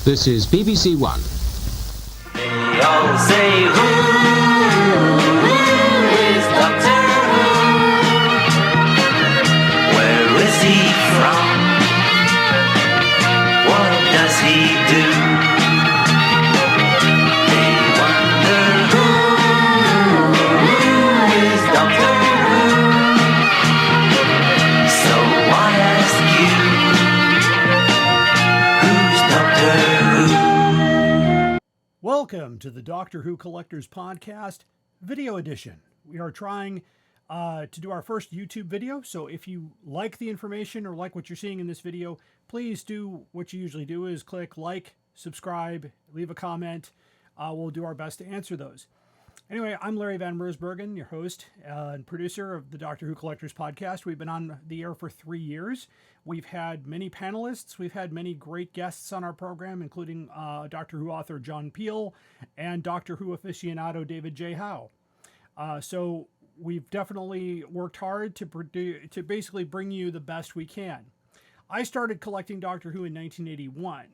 This is BBC One. They all say, who is Doctor Who? Where is he from? What does he do? They wonder, who is Doctor Who? So I ask you, who's Doctor Who? Welcome to the Doctor Who Collectors Podcast Video Edition. We are trying to do our first YouTube video, so if you like the information or like what you're seeing in this video, please do what you usually do is click like, subscribe, leave a comment. We'll do our best to answer those. Anyway, I'm Larry Van Mersbergen, your host and producer of the Doctor Who Collectors Podcast. We've been on the air for 3 years. We've had many panelists. We've had many great guests on our program, including Doctor Who author John Peel and Doctor Who aficionado David J. Howe. So we've definitely worked hard to basically bring you the best we can. I started collecting Doctor Who in 1981,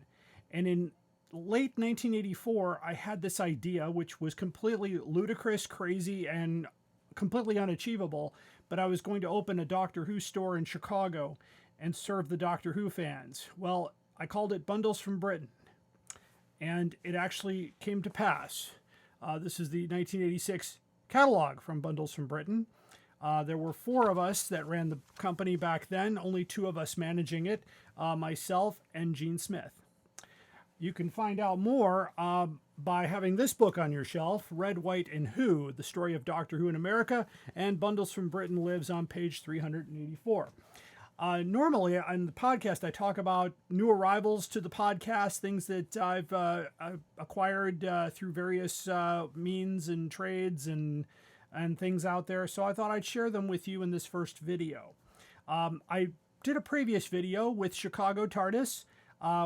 and in late 1984, I had this idea, which was completely ludicrous, crazy, and completely unachievable, but I was going to open a Doctor Who store in Chicago and serve the Doctor Who fans. Well, I called it Bundles from Britain, and it actually came to pass. This is the 1986 catalog from Bundles from Britain. There were 4 of us that ran the company back then, only 2 of us managing it, myself and Gene Smith. You can find out more by having this book on your shelf, Red, White, and Who, The Story of Doctor Who in America, and Bundles from Britain lives on page 384. Normally on the podcast, I talk about new arrivals to the podcast, things that I've acquired through various means and trades and things out there. So I thought I'd share them with you in this first video. I did a previous video with Chicago TARDIS,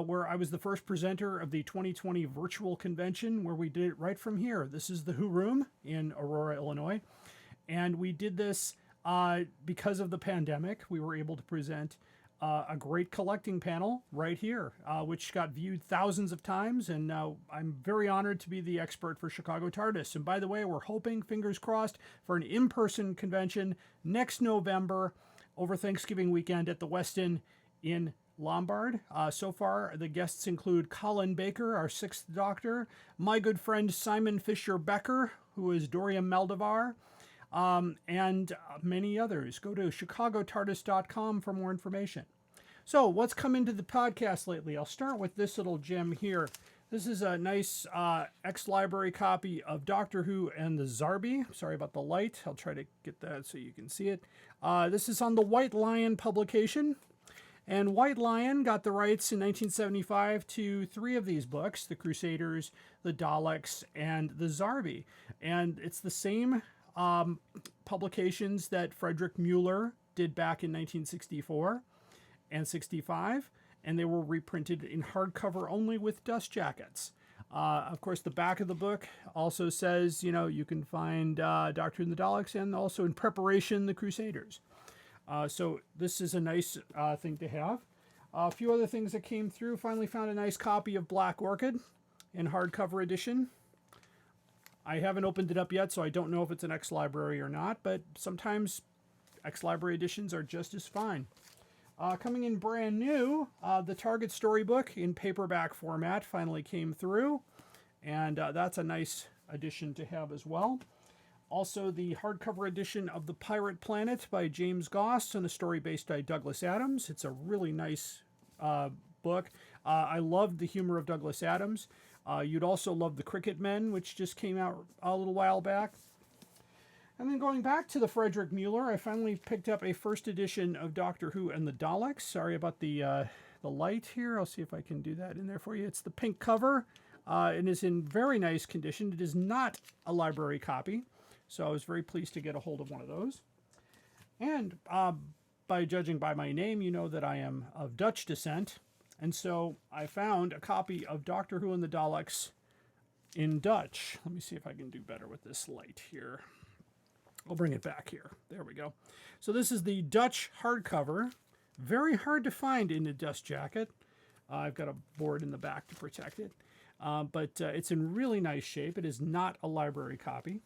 where I was the first presenter of the 2020 virtual convention, where we did it right from here. This is the Who Room in Aurora, Illinois. And we did this because of the pandemic. We were able to present a great collecting panel right here, which got viewed thousands of times. And I'm very honored to be the expert for Chicago TARDIS. And by the way, we're hoping, fingers crossed, for an in-person convention next November over Thanksgiving weekend at the Westin in Lombard. So far, the guests include Colin Baker, our 6th Doctor, my good friend Simon Fisher-Becker, who is Dorian Maldivar, and many others. Go to chicagotardis.com for more information. So, what's come into the podcast lately? I'll start with this little gem here. This is a nice ex-library copy of Doctor Who and the Zarbi. Sorry about the light. I'll try to get that so you can see it. This is on the White Lion publication. And White Lion got the rights in 1975 to 3 of these books, The Crusaders, The Daleks, and The Zarbi. And it's the same publications that Frederick Mueller did back in 1964 and 65, and they were reprinted in hardcover only with dust jackets. Of course, the back of the book also says, you can find Doctor and the Daleks, and also in preparation, The Crusaders. So this is a nice thing to have. A few other things that came through. Finally found a nice copy of Black Orchid in hardcover edition. I haven't opened it up yet, so I don't know if it's an ex-library or not, but sometimes ex-library editions are just as fine. Coming in brand new, the Target Storybook in paperback format finally came through, and that's a nice addition to have as well. Also, the hardcover edition of The Pirate Planet by James Goss and a story based by Douglas Adams. It's a really nice book. I loved the humor of Douglas Adams. You'd also love The Cricket Men, which just came out a little while back. And then going back to the Frederick Mueller, I finally picked up a first edition of Doctor Who and the Daleks. Sorry about the light here. I'll see if I can do that in there for you. It's the pink cover. It is in very nice condition. It is not a library copy, so I was very pleased to get a hold of one of those. And by judging by my name, you know that I am of Dutch descent. And so I found a copy of Doctor Who and the Daleks in Dutch. Let me see if I can do better with this light here. I'll bring it back here. There we go. So this is the Dutch hardcover. Very hard to find in a dust jacket. I've got a board in the back to protect it. But it's in really nice shape. It is not a library copy.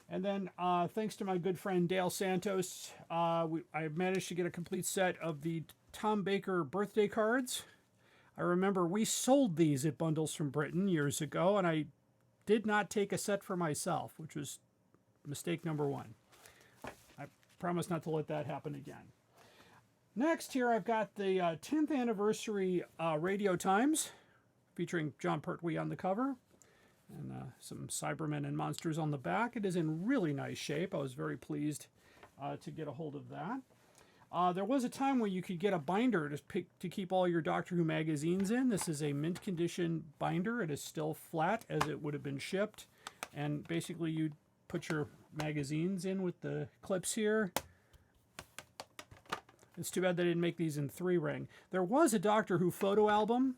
And then thanks to my good friend Dale Santos, I managed to get a complete set of the Tom Baker birthday cards. I remember we sold these at Bundles from Britain years ago, and I did not take a set for myself, which was mistake number one. I promise not to let that happen again. Next here I've got the 10th anniversary Radio Times, featuring John Pertwee on the cover, and some Cybermen and monsters on the back. It is in really nice shape. I was very pleased to get a hold of that. There was a time where you could get a binder to keep all your Doctor Who magazines in. This is a mint condition binder. It is still flat as it would have been shipped. And basically you put your magazines in with the clips here. It's too bad they didn't make these in 3-ring. There was a Doctor Who photo album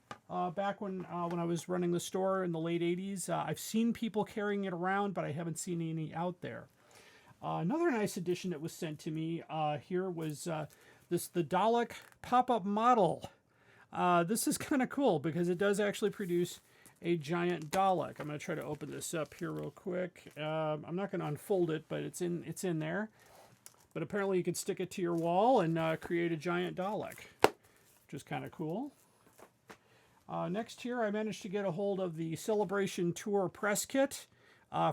back when I was running the store in the late 80s. I've seen people carrying it around, but I haven't seen any out there. Another nice addition that was sent to me here was the Dalek pop-up model. This is kind of cool because it does actually produce a giant Dalek. I'm going to try to open this up here real quick. I'm not going to unfold it, but it's in there. But apparently you can stick it to your wall and create a giant Dalek, which is kind of cool. Next here, I managed to get a hold of the Celebration Tour press kit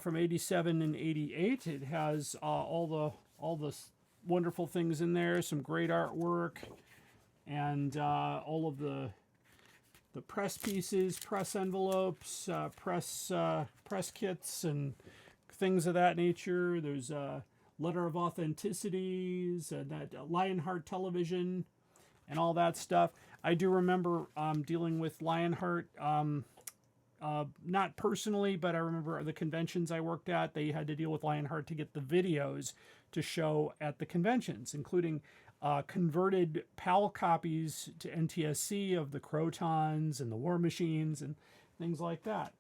from 87 and 88. It has all the wonderful things in there, some great artwork, and all of the press pieces, press envelopes, press kits, and things of that nature. There's Letter of Authenticities, that Lionheart television, and all that stuff. I do remember dealing with Lionheart, not personally, but I remember the conventions I worked at, they had to deal with Lionheart to get the videos to show at the conventions, including converted PAL copies to NTSC of the Crotons and the War Machines and things like that.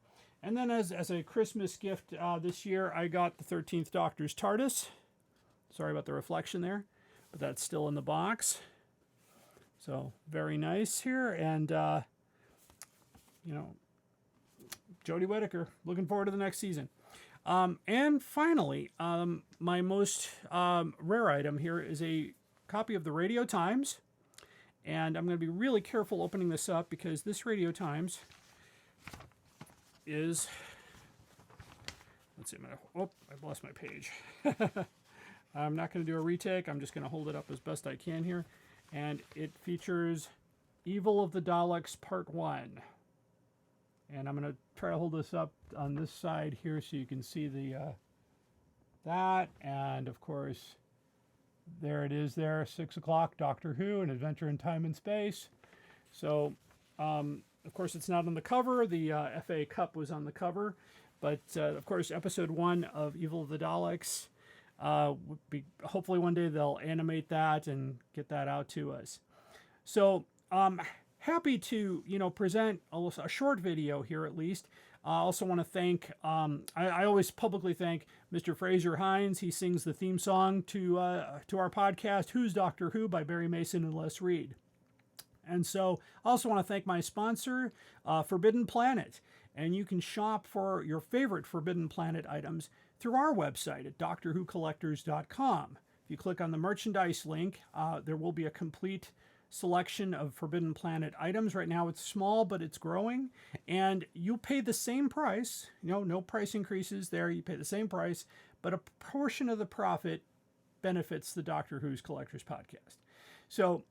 And then as a Christmas gift this year, I got the 13th Doctor's TARDIS. Sorry about the reflection there, but that's still in the box. So very nice here. And, Jodie Whittaker, looking forward to the next season. And finally, my most rare item here is a copy of the Radio Times. And I'm going to be really careful opening this up because this Radio Times is... Let's see. I've lost my page. I'm not going to do a retake. I'm just going to hold it up as best I can here. And it features Evil of the Daleks Part 1. And I'm going to try to hold this up on this side here so you can see that. And, of course, there it is there, 6 o'clock, Doctor Who, An Adventure in Time and Space. So, of course, it's not on the cover. The FA Cup was on the cover. But, of course, Episode 1 of Evil of the Daleks. Would be, hopefully one day they'll animate that and get that out to us. So happy to present a short video here at least. I also want to thank I always publicly thank Mr. Fraser Hines. He sings the theme song to our podcast, Who's Doctor Who by Barry Mason and Les Reed. And so I also want to thank my sponsor, Forbidden Planet. And you can shop for your favorite Forbidden Planet items through our website at DoctorWhoCollectors.com. If you click on the merchandise link, there will be a complete selection of Forbidden Planet items. Right now it's small, but it's growing. And you pay the same price. No price increases there. You pay the same price, but a portion of the profit benefits the Doctor Who's Collectors Podcast. So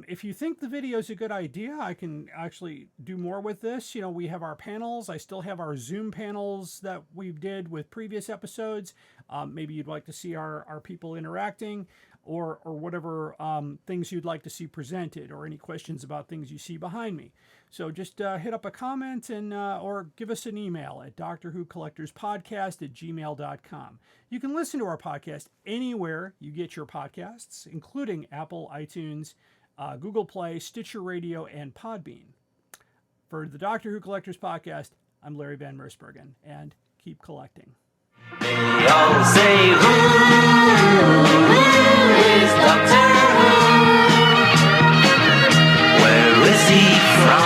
if you think the video is a good idea, I can actually do more with this. We have our panels. I still have our Zoom panels that we did with previous episodes. Maybe you'd like to see our people interacting or whatever things you'd like to see presented or any questions about things you see behind me. So just hit up a comment and or give us an email at drwhocollectorspodcast@gmail.com. You can listen to our podcast anywhere you get your podcasts, including Apple, iTunes, Google Play, Stitcher Radio, and Podbean. For the Doctor Who Collectors Podcast, I'm Larry Van Mersbergen, and keep collecting. They all say, who is Doctor Who? Where is see from